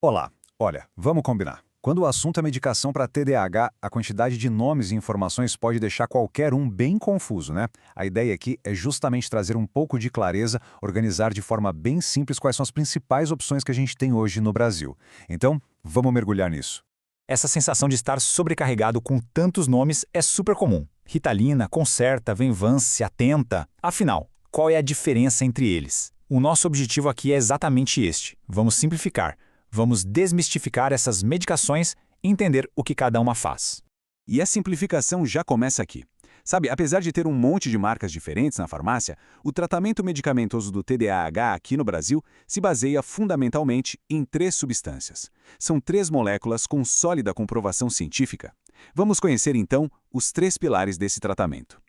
Olá, olha, vamos combinar. Quando o assunto é medicação para TDAH, a quantidade de nomes e informações pode deixar qualquer um bem confuso, né? A ideia aqui é justamente trazer um pouco de clareza, organizar de forma bem simples quais são as principais opções que a gente tem hoje no Brasil. Então, vamos mergulhar nisso. Essa sensação de estar sobrecarregado com tantos nomes é super comum. Ritalina, Concerta, Venvance, Atenta. Afinal, qual é a diferença entre eles? O nosso objetivo aqui é exatamente este. Vamos simplificar. Vamos desmistificar essas medicações e entender o que cada uma faz. E a simplificação já começa aqui. Sabe, apesar de ter um monte de marcas diferentes na farmácia, o tratamento medicamentoso do TDAH aqui no Brasil se baseia fundamentalmente em 3 substâncias. São 3 moléculas com sólida comprovação científica. Vamos conhecer então os 3 pilares desse tratamento.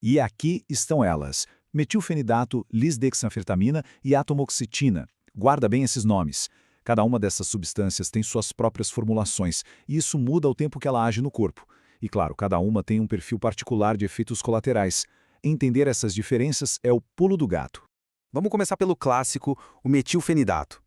E aqui estão elas: metilfenidato, lisdexanfetamina e atomoxetina. Guarda bem esses nomes. Cada uma dessas substâncias tem suas próprias formulações, e isso muda ao tempo que ela age no corpo. E claro, cada uma tem um perfil particular de efeitos colaterais. Entender essas diferenças é o pulo do gato. Vamos começar pelo clássico, o metilfenidato.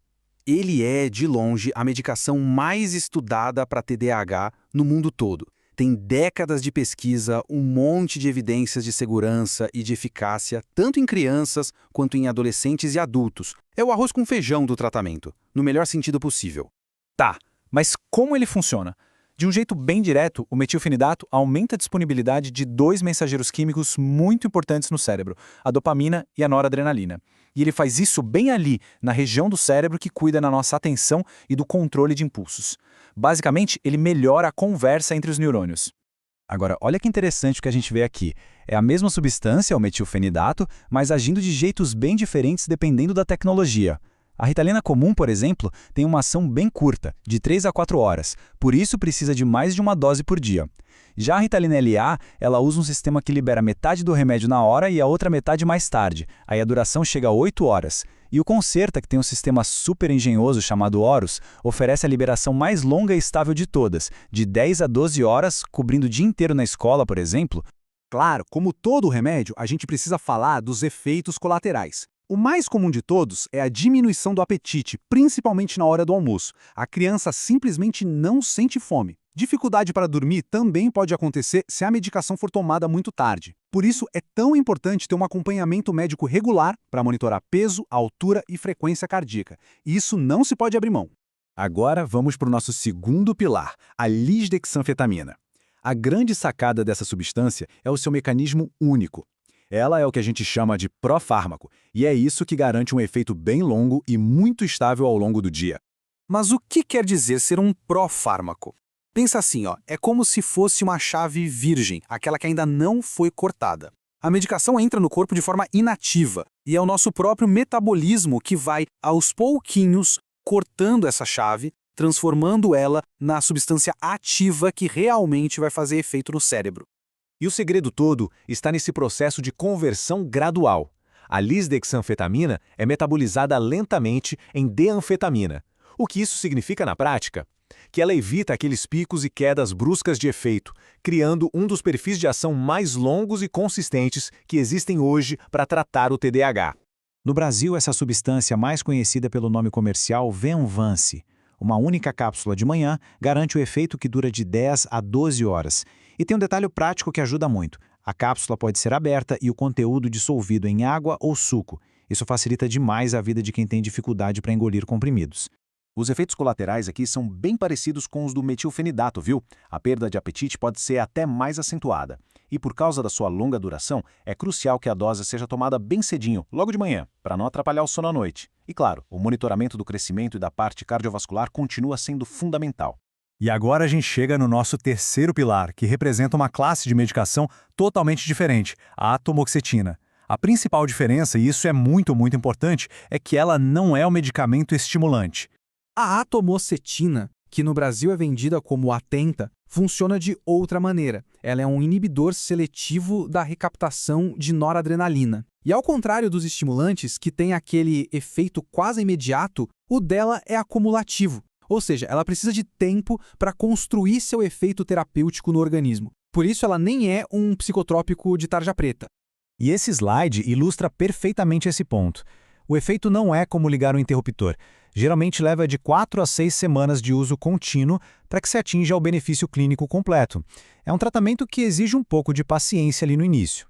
Ele é, de longe, a medicação mais estudada para TDAH no mundo todo. Tem décadas de pesquisa, um monte de evidências de segurança e de eficácia, tanto em crianças quanto em adolescentes e adultos. É o arroz com feijão do tratamento, no melhor sentido possível. Tá, mas como ele funciona? De um jeito bem direto, o metilfenidato aumenta a disponibilidade de 2 mensageiros químicos muito importantes no cérebro, a dopamina e a noradrenalina. E ele faz isso bem ali, na região do cérebro que cuida da nossa atenção e do controle de impulsos. Basicamente, ele melhora a conversa entre os neurônios. Agora, olha que interessante o que a gente vê aqui. É a mesma substância, o metilfenidato, mas agindo de jeitos bem diferentes dependendo da tecnologia. A Ritalina comum, por exemplo, tem uma ação bem curta, de 3 a 4 horas, por isso precisa de mais de uma dose por dia. Já a Ritalina LA, ela usa um sistema que libera metade do remédio na hora e a outra metade mais tarde, aí a duração chega a 8 horas. E o Concerta, que tem um sistema super engenhoso chamado Horus, oferece a liberação mais longa e estável de todas, de 10 a 12 horas, cobrindo o dia inteiro na escola, por exemplo. Claro, como todo remédio, a gente precisa falar dos efeitos colaterais. O mais comum de todos é a diminuição do apetite, principalmente na hora do almoço. A criança simplesmente não sente fome. Dificuldade para dormir também pode acontecer se a medicação for tomada muito tarde. Por isso, é tão importante ter um acompanhamento médico regular para monitorar peso, altura e frequência cardíaca. E isso não se pode abrir mão. Agora vamos para o nosso segundo pilar, a lisdexanfetamina. A grande sacada dessa substância é o seu mecanismo único. Ela é o que a gente chama de profármaco, e é isso que garante um efeito bem longo e muito estável ao longo do dia. Mas o que quer dizer ser um profármaco? Pensa assim, é como se fosse uma chave virgem, aquela que ainda não foi cortada. A medicação entra no corpo de forma inativa, e é o nosso próprio metabolismo que vai, aos pouquinhos, cortando essa chave, transformando ela na substância ativa que realmente vai fazer efeito no cérebro. E o segredo todo está nesse processo de conversão gradual. A lisdexanfetamina é metabolizada lentamente em D-anfetamina. O que isso significa na prática? Que ela evita aqueles picos e quedas bruscas de efeito, criando um dos perfis de ação mais longos e consistentes que existem hoje para tratar o TDAH. No Brasil, essa substância mais conhecida pelo nome comercial Venvance. Uma única cápsula de manhã garante o efeito que dura de 10 a 12 horas. E tem um detalhe prático que ajuda muito. A cápsula pode ser aberta e o conteúdo dissolvido em água ou suco. Isso facilita demais a vida de quem tem dificuldade para engolir comprimidos. Os efeitos colaterais aqui são bem parecidos com os do metilfenidato, viu? A perda de apetite pode ser até mais acentuada. E por causa da sua longa duração, é crucial que a dose seja tomada bem cedinho, logo de manhã, para não atrapalhar o sono à noite. E claro, o monitoramento do crescimento e da parte cardiovascular continua sendo fundamental. E agora a gente chega no nosso terceiro pilar, que representa uma classe de medicação totalmente diferente, a atomoxetina. A principal diferença, e isso é muito importante, é que ela não é um medicamento estimulante. A atomoxetina, que no Brasil é vendida como Atenta, funciona de outra maneira. Ela é um inibidor seletivo da recaptação de noradrenalina. E ao contrário dos estimulantes, que têm aquele efeito quase imediato, o dela é acumulativo. Ou seja, ela precisa de tempo para construir seu efeito terapêutico no organismo. Por isso, ela nem é um psicotrópico de tarja preta. E esse slide ilustra perfeitamente esse ponto. O efeito não é como ligar um interruptor. Geralmente leva de 4 a 6 semanas de uso contínuo para que se atinja o benefício clínico completo. É um tratamento que exige um pouco de paciência ali no início.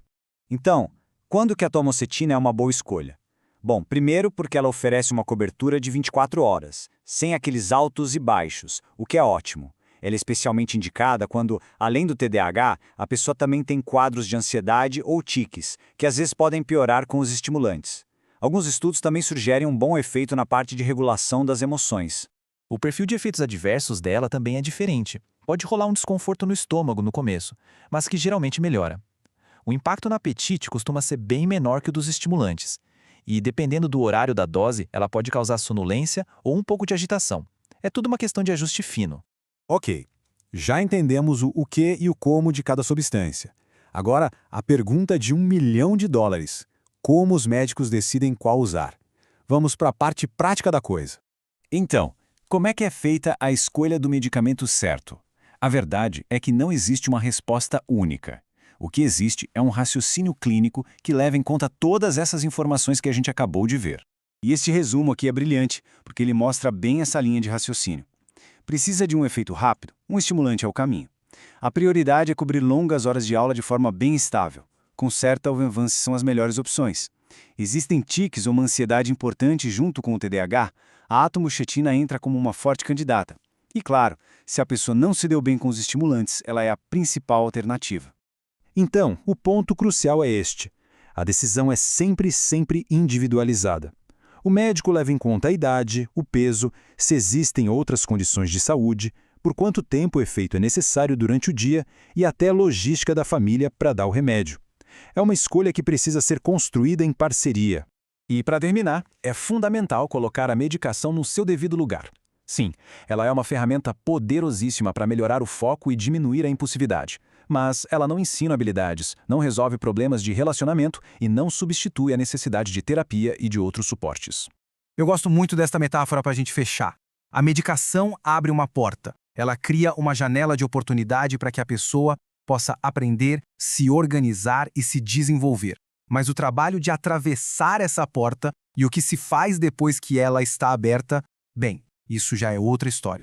Então, quando que a tomocetina é uma boa escolha? Bom, primeiro porque ela oferece uma cobertura de 24 horas, sem aqueles altos e baixos, o que é ótimo. Ela é especialmente indicada quando, além do TDAH, a pessoa também tem quadros de ansiedade ou tiques, que às vezes podem piorar com os estimulantes. Alguns estudos também sugerem um bom efeito na parte de regulação das emoções. O perfil de efeitos adversos dela também é diferente. Pode rolar um desconforto no estômago no começo, mas que geralmente melhora. O impacto no apetite costuma ser bem menor que o dos estimulantes. E, dependendo do horário da dose, ela pode causar sonolência ou um pouco de agitação. É tudo uma questão de ajuste fino. Ok, já entendemos o que e o como de cada substância. Agora, a pergunta de $1 milhão. Como os médicos decidem qual usar? Vamos para a parte prática da coisa. Então, como é que é feita a escolha do medicamento certo? A verdade é que não existe uma resposta única. O que existe é um raciocínio clínico que leva em conta todas essas informações que a gente acabou de ver. E este resumo aqui é brilhante, porque ele mostra bem essa linha de raciocínio. Precisa de um efeito rápido? Um estimulante é o caminho. A prioridade é cobrir longas horas de aula de forma bem estável. Com certa Alvenvance são as melhores opções. Existem tiques ou uma ansiedade importante junto com o TDAH, a atomoxetina entra como uma forte candidata. E claro, se a pessoa não se deu bem com os estimulantes, ela é a principal alternativa. Então, o ponto crucial é este. A decisão é sempre individualizada. O médico leva em conta a idade, o peso, se existem outras condições de saúde, por quanto tempo o efeito é necessário durante o dia e até a logística da família para dar o remédio. É uma escolha que precisa ser construída em parceria. E, para terminar, é fundamental colocar a medicação no seu devido lugar. Sim, ela é uma ferramenta poderosíssima para melhorar o foco e diminuir a impulsividade. Mas ela não ensina habilidades, não resolve problemas de relacionamento e não substitui a necessidade de terapia e de outros suportes. Eu gosto muito desta metáfora para a gente fechar. A medicação abre uma porta. Ela cria uma janela de oportunidade para que a pessoa possa aprender, se organizar e se desenvolver. Mas o trabalho de atravessar essa porta e o que se faz depois que ela está aberta, bem, isso já é outra história.